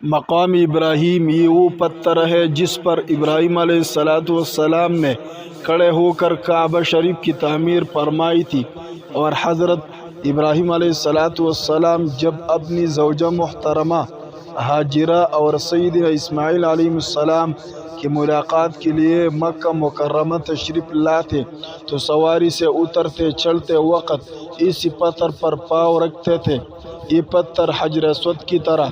مقام ابراہیم یہ وہ پتھر ہے جس پر ابراہیم علیہ السلام نے کھڑے ہو کر کعبہ شریف کی تعمیر فرمائی تھی، اور حضرت ابراہیم علیہ السلام جب اپنی زوجہ محترمہ ہاجرہ اور سیدنا اسماعیل علیہ السلام کی ملاقات کے لیے مکہ مکرمہ تشریف لاتے تو سواری سے اترتے چلتے وقت اسی پتھر پر پاؤں رکھتے تھے۔ یہ پتھر حجر اسود کی طرح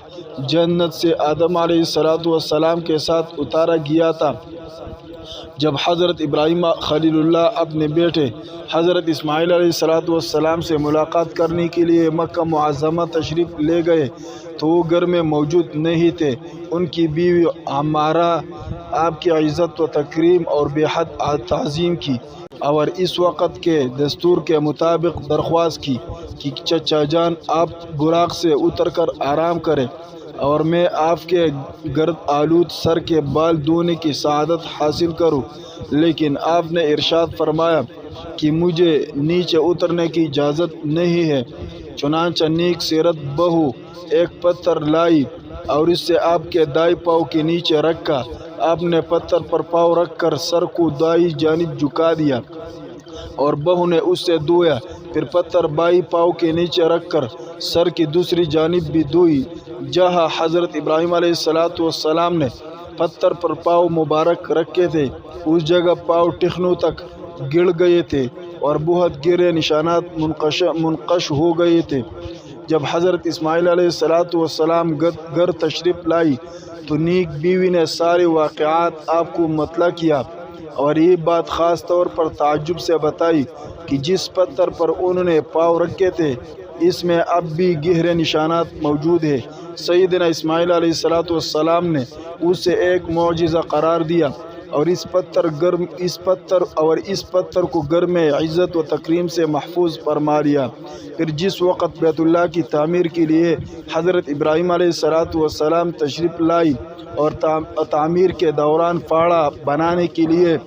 جنت سے آدم علیہ السلام کے ساتھ اتارا گیا تھا۔ جب حضرت ابراہیم خلیل اللہ اپنے بیٹے حضرت اسماعیل علیہ السلام سے ملاقات کرنے کے لیے مکہ معظمہ تشریف لے گئے تو وہ گھر میں موجود نہیں تھے۔ ان کی بیوی عمارہ آپ کی عزت و تکریم اور بے حد تعظیم کی اور اس وقت کے دستور کے مطابق درخواست کی کہ چچا جان آپ براق سے اتر کر آرام کریں اور میں آپ کے گرد آلود سر کے بال دھونے کی سعادت حاصل کروں، لیکن آپ نے ارشاد فرمایا کہ مجھے نیچے اترنے کی اجازت نہیں ہے۔ چنانچہ نیک سیرت بہو ایک پتھر لائی اور اس سے آپ کے دائیں پاؤں کے نیچے رکھا۔ آپ نے پتھر پر پاؤں رکھ کر سر کو دائیں جانب جھکا دیا اور بہو نے اس سے دھویا، پھر پتھر بائیں پاؤں کے نیچے رکھ کر سر کی دوسری جانب بھی دھوئی۔ جہاں حضرت ابراہیم علیہ السلام نے پتھر پر پاؤں مبارک رکھے تھے اس جگہ پاؤں ٹخنوں تک گڑ گئے تھے اور بہت گہرے نشانات منقش ہو گئے تھے۔ جب حضرت اسماعیل علیہ السلام گھر تشریف لائی تو نیک بیوی نے سارے واقعات آپ کو مطلع کیا اور یہ بات خاص طور پر تعجب سے بتائی کہ جس پتھر پر انہوں نے پاؤں رکھے تھے اس میں اب بھی گہرے نشانات موجود ہیں۔ سیدنا اسماعیل علیہ السلام نے اسے ایک معجزہ قرار دیا اور اس پتھر کو گھر میں عزت و تکریم سے محفوظ فرما لیا۔ پھر جس وقت بیت اللہ کی تعمیر کے لیے حضرت ابراہیم علیہ السلام تشریف لائی اور تعمیر کے دوران پاڑا بنانے کے لیے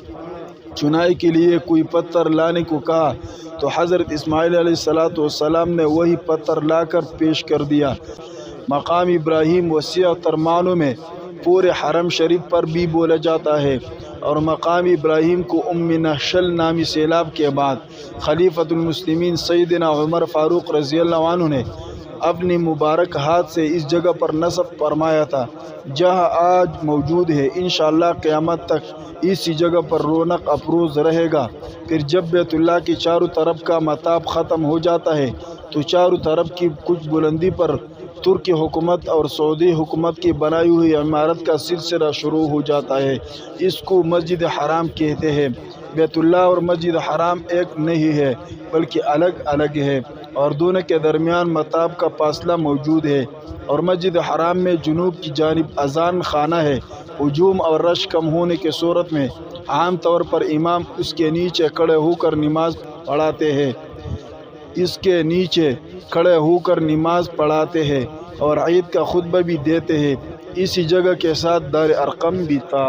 چنائی کے لیے کوئی پتھر لانے کو کہا تو حضرت اسماعیل علیہ السلام نے وہی پتھر لا کر پیش کر دیا۔ مقام ابراہیم وسیع تر معنوں میں پورے حرم شریف پر بھی بولا جاتا ہے، اور مقام ابراہیم کو ام نحشل نامی سیلاب کے بعد خلیفۃ المسلمین سیدنا عمر فاروق رضی اللہ عنہ نے اپنی مبارک ہاتھ سے اس جگہ پر نصب فرمایا تھا جہاں آج موجود ہے۔ انشاءاللہ قیامت تک اسی جگہ پر رونق افروز رہے گا۔ پھر جب بیت اللہ کی چاروں طرف کا مطاف ختم ہو جاتا ہے تو چاروں طرف کی کچھ بلندی پر ترکی حکومت اور سعودی حکومت کی بنائی ہوئی عمارت کا سلسلہ شروع ہو جاتا ہے۔ اس کو مسجد حرام کہتے ہیں۔ بیت اللہ اور مسجد حرام ایک نہیں ہے بلکہ الگ الگ ہے اور دونوں کے درمیان مطاف کا فاصلہ موجود ہے، اور مسجد حرام میں جنوب کی جانب اذان خانہ ہے۔ ہجوم اور رش کم ہونے کی صورت میں عام طور پر امام اس کے نیچے کھڑے ہو کر نماز پڑھاتے ہیں اور عید کا خطبہ بھی دیتے ہیں۔ اسی جگہ کے ساتھ دار ارقم بھی تھا۔